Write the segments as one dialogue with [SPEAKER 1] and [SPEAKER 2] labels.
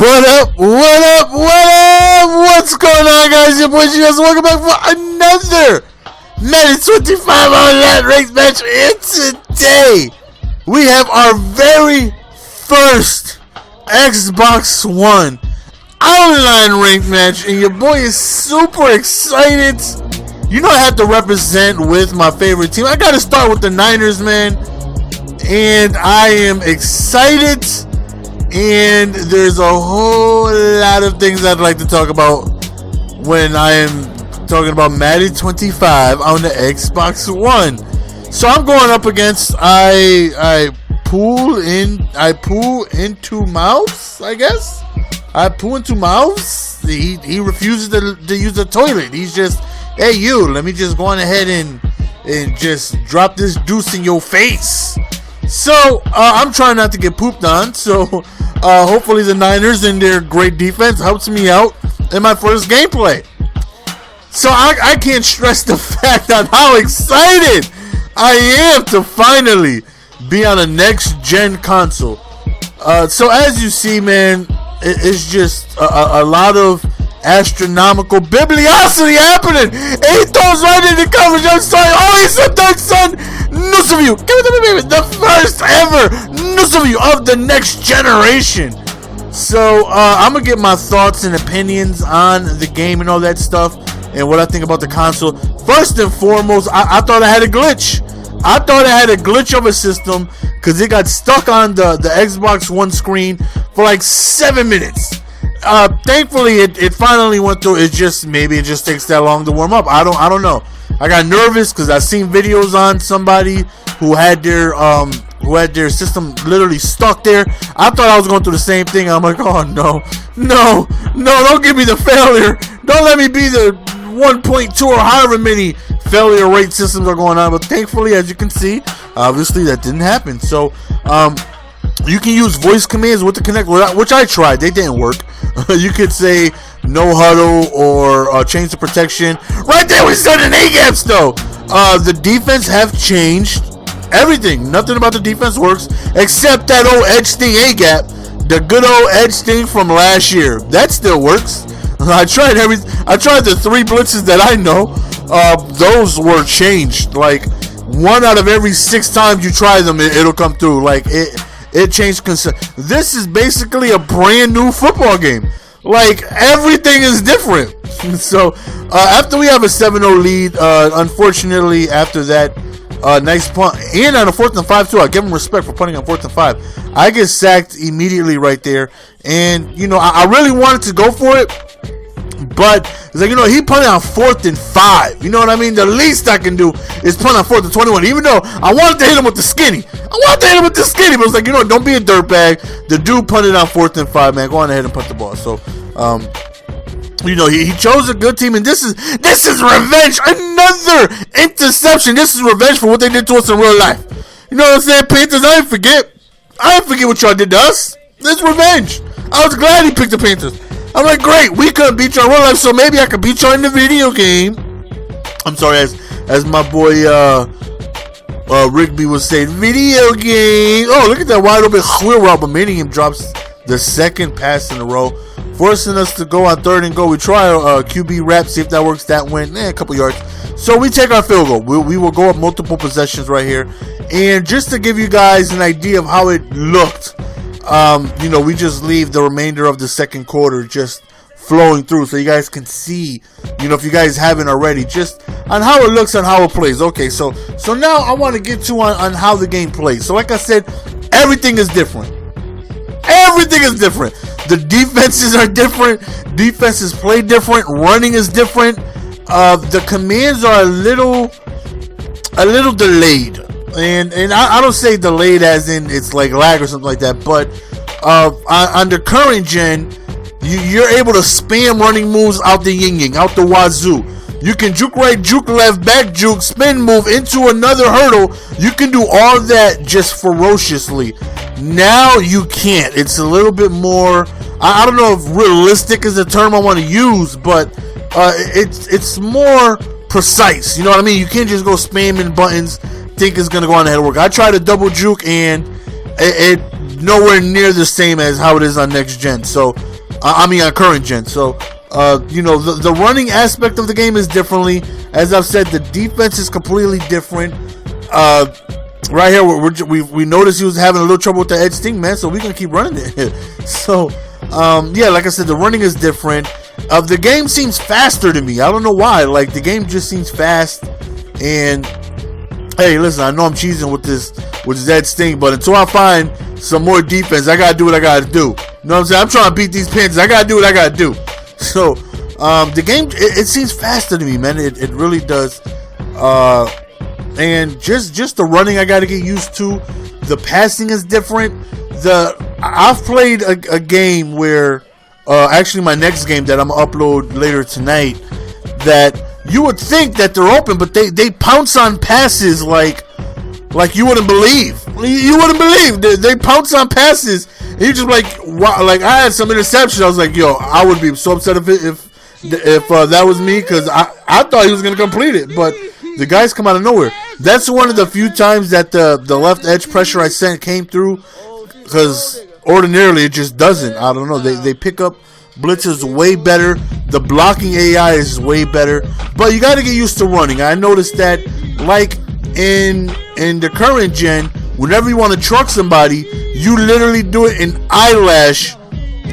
[SPEAKER 1] What up? What up? What up? What's going on, guys? Your boy G. Welcome back for another Madden 25 online race match. And today we have our very first Xbox One online rank match, and your boy is super excited. You know I have to represent with my favorite team. I gotta start with the Niners, man, and I am excited. And there's a whole lot of things I'd like to talk about when I am talking about Madden 25 on the Xbox One. So I'm going up against I pull into mouths, I guess. I pull into mouths. He refuses to use the toilet. He's just, hey you, let me just go on ahead and just drop this deuce in your face. So I'm trying not to get pooped on. So hopefully the Niners and their great defense helps me out in my first gameplay. So I can't stress the fact on how excited I am to finally be on a next-gen console. So as you see, man, it's just a lot of astronomical bibliosity happening. And he throws right into coverage. I'm sorry. Oh, he's a third son. News of you. Give it to me, baby. The first ever news of you of the next generation. So I'm going to get my thoughts and opinions on the game and all that stuff and what I think about the console. First and foremost, I thought I had a glitch. I thought I had a glitch of a system because it got stuck on the Xbox One screen for like 7 minutes. Thankfully it finally went through. Maybe it just takes that long to warm up. I don't know. I got nervous because I seen videos on somebody who had their system literally stuck there. I thought I was going through the same thing. I'm like, oh no, don't give me the failure. Don't let me be the 1.2 or however many failure rate systems are going on. But thankfully, as you can see, obviously that didn't happen. So you can use voice commands with the Kinect, which I tried. They didn't work. You could say no huddle or change the protection. Right there, we started A-gaps though. The defense have changed everything. Nothing about the defense works except that old edge sting A-gap. The good old edge sting from last year. That still works. I tried the 3 blitzes that I know. Those were changed. Like 1 out of every 6 times you try them, it'll come through. Like it changed. This is basically a brand new football game. Like everything is different. So after we have a 7-0 lead, unfortunately after that nice punt and on a 4th and 5 too, I give him respect for punting on 4th and 5. I get sacked immediately right there, and you know I really wanted to go for it, but it's like, you know, he punted on 4th and 5. You know what I mean? The least I can do is punt on 4th and 21. Even though I wanted to hit him with the skinny, but it's like, you know, don't be a dirtbag. The dude punted on 4th and 5, man. Go on ahead and punt the ball. So, you know, he chose a good team, and this is revenge. Another interception. This is revenge for what they did to us in real life. You know what I'm saying, Panthers? I didn't forget what y'all did to us. It's revenge. I was glad he picked the Panthers. I'm like, great, we couldn't beat you in real life, so maybe I could beat you in the video game. I'm sorry, as my boy Rigby was saying, video game. Oh, look at that wide open wheel route, but Manningham drops the 2nd pass in a row, forcing us to go on 3rd and goal. We try a QB wrap, see if that works. That went a couple yards. So we take our field goal. We will go up multiple possessions right here. And just to give you guys an idea of how it looked, you know, we just leave the remainder of the 2nd quarter just flowing through so you guys can see, you know, if you guys haven't already, just on how it looks and how it plays. Okay, so now I want to get to on how the game plays. So like I said, everything is different. Everything is different. The defenses are different. Defenses play different. Running is different. The commands are a little delayed. And I don't say delayed as in it's like lag or something like that, but on the current gen, you're able to spam running moves out the yin-yang, out the wazoo. You can juke right, juke left, back juke, spin move into another hurdle. You can do all that just ferociously. Now you can't. It's a little bit more, I don't know if realistic is the term I want to use, but it's more precise. You know what I mean? You can't just go spamming buttons, think it's going to go on ahead of work. I tried a double juke and nowhere near the same as how it is on next gen. So, on current gen. So, the running aspect of the game is differently. As I've said, the defense is completely different. Right here, we noticed he was having a little trouble with the edge sting, man. So we're gonna keep running it. So, like I said, the running is different. The game seems faster to me. I don't know why. Like, the game just seems fast. And hey, listen, I know I'm cheesing with this edge sting, but until I find some more defense, I gotta do what I gotta do. You know what I'm saying? I'm trying to beat these Panthers. I gotta do what I gotta do. So, the game it seems faster to me, man. It really does. And just the running I got to get used to. The passing is different. I've played a game where, actually my next game that I'm gonna upload later tonight, that you would think that they're open, but they pounce on passes like you wouldn't believe. You wouldn't believe. They pounce on passes, and you're just like, wow. Like, I had some interceptions. I was like, yo, I would be so upset if that was me, because I thought he was gonna complete it, but the guys come out of nowhere. That's one of the few times that the left edge pressure I sent came through, because ordinarily it just doesn't. I don't know. They pick up blitzes way better. The blocking AI is way better. But you got to get used to running. I noticed that, like in the current gen, whenever you want to truck somebody, you literally do it in eyelash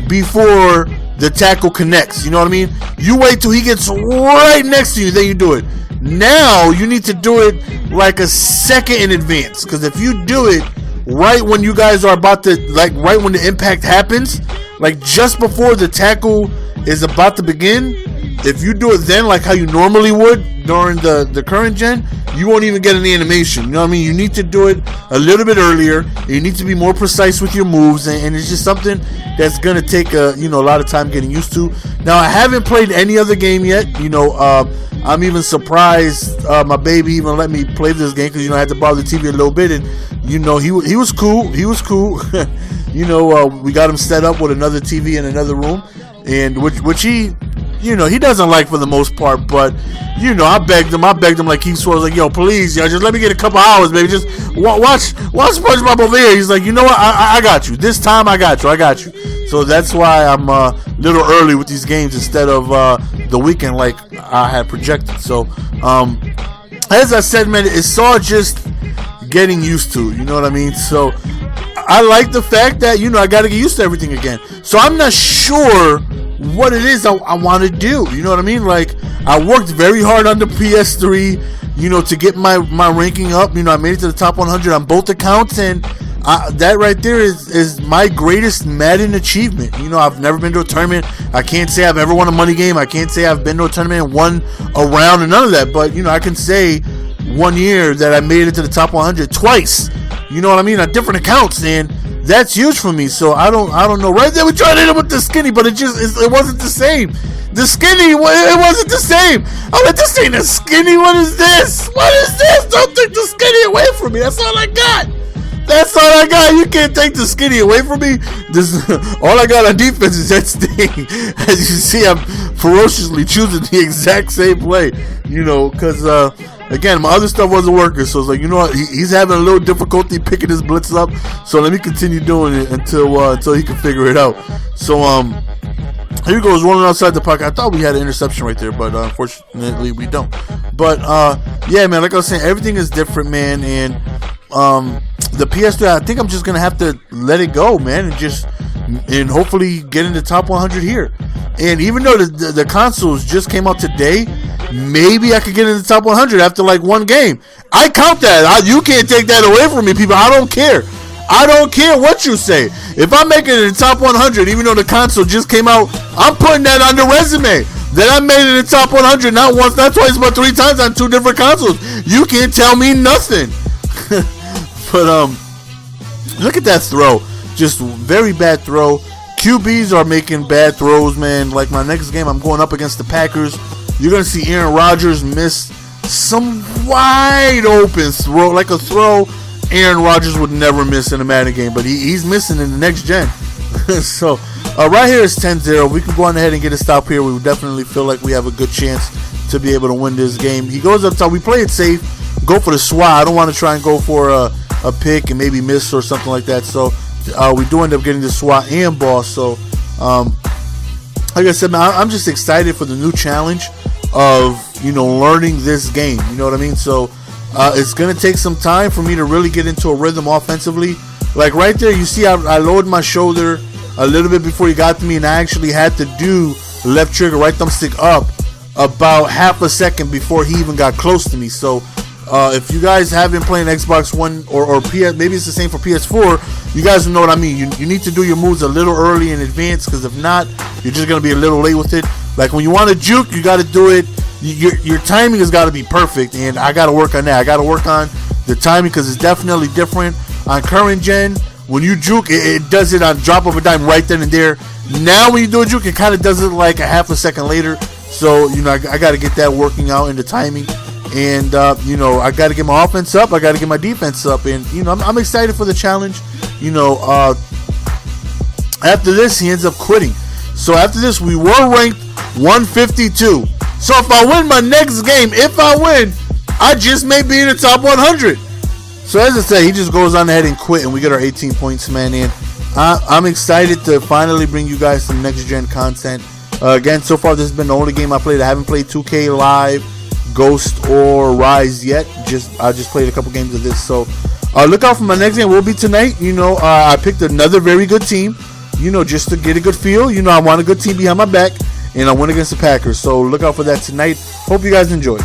[SPEAKER 1] before the tackle connects. You know what I mean? You wait till he gets right next to you, then you do it. Now you need to do it like a second in advance, because if you do it right when you guys are about to, like right when the impact happens, like just before the tackle is about to begin, if you do it then like how you normally would during the current gen, you won't even get any animation. You know what I mean? You need to do it a little bit earlier. You need to be more precise with your moves, and it's just something that's gonna take a lot of time getting used to. Now, I haven't played any other game yet. I'm even surprised my baby even let me play this game, because I had to borrow the TV a little bit, and he was cool. He was cool. We got him set up with another TV in another room, and which he doesn't like for the most part, but I begged him like he was like, yo, please, just let me get a couple hours, baby. Just watch SpongeBob over here. He's like, you know what? I got you. This time I got you. So that's why I'm a little early with these games instead of the weekend like I had projected. So, as I said, man, it's all just getting used to. You know what I mean? So I like the fact that I got to get used to everything again. So I'm not sure what it is I want to do. You know what I mean? Like, I worked very hard on the PS3, to get my ranking up. I made it to the top 100 on both accounts, and that right there is my greatest Madden achievement. I've never been to a tournament. I can't say I've ever won a money game. I can't say I've been to a tournament and won a round and none of that. But, I can say 1 year that I made it to the top 100 twice. You know what I mean? On different accounts, and that's huge for me. So I don't know. Right there, we tried to hit him with the skinny, but it wasn't the same. The skinny, it wasn't the same. I'm like, this ain't a skinny. What is this? Don't take the skinny away from me. That's all I got. You can't take the skinny away from me. All I got on defense is that sting. As you see, I'm ferociously choosing the exact same play. Because again, my other stuff wasn't working, so it's like, what? He's having a little difficulty picking his blitz up. So let me continue doing it until he can figure it out. So here he goes running outside the pocket. I thought we had an interception right there, but unfortunately we don't. But yeah, man, like I was saying, everything is different, man, and the PS3, I think I'm just gonna have to let it go, man, and hopefully get in the top 100 here. And even though the consoles just came out today, maybe I could get in the top 100 after like one game. I count that. You can't take that away from me, people. I don't care. I don't care what you say. If I'm making it in the top 100, even though the console just came out, I'm putting that on the resume. That I made it in the top 100 not once, not twice, but 3 times on 2 different consoles. You can't tell me nothing. But look at that throw. Just very bad throw. QBs are making bad throws, man. Like my next game, I'm going up against the Packers. You're going to see Aaron Rodgers miss some wide open throw, like a throw Aaron Rodgers would never miss in a Madden game, but he's missing in the next gen. So right here is 10-0. We can go on ahead and get a stop here. We would definitely feel like we have a good chance to be able to win this game. He goes up top. We play it safe. Go for the swat. I don't want to try and go for a pick and maybe miss or something like that. So we do end up getting the SWAT and boss. So, like I said, man, I'm just excited for the new challenge of, you know, learning this game. You know what I mean? So, it's going to take some time for me to really get into a rhythm offensively. Like right there, you see I lowered my shoulder a little bit before he got to me, and I actually had to do left trigger, right thumbstick up about half a second before he even got close to me. So if you guys have been playing Xbox One or PS, maybe it's the same for PS4, you guys know what I mean. You need to do your moves a little early in advance, because if not, you're just going to be a little late with it. Like when you want to juke, you got to do it. Your timing has got to be perfect, and I got to work on that. I got to work on the timing, because it's definitely different on current gen. When you juke, it does it on drop of a dime right then and there. Now when you do a juke, it kind of does it like a half a second later. So, you know, I got to get that working out in the timing. And, you know, I got to get my offense up. I got to get my defense up. And, you know, I'm excited for the challenge. You know, after this, he ends up quitting. So after this, we were ranked 152. So if I win my next game, I just may be in the top 100. So as I said, he just goes on ahead and quit, and we get our 18 points, man. And I'm excited to finally bring you guys some next-gen content. Again, so far this has been the only game I played. I haven't played 2K Live, Ghost, or Rise yet. I just played a couple games of this. So look out for my next game. Will be tonight. You know, I picked another very good team, you know, just to get a good feel. You know, I want a good team behind my back, and I went against the Packers. So look out for that tonight. Hope you guys enjoy.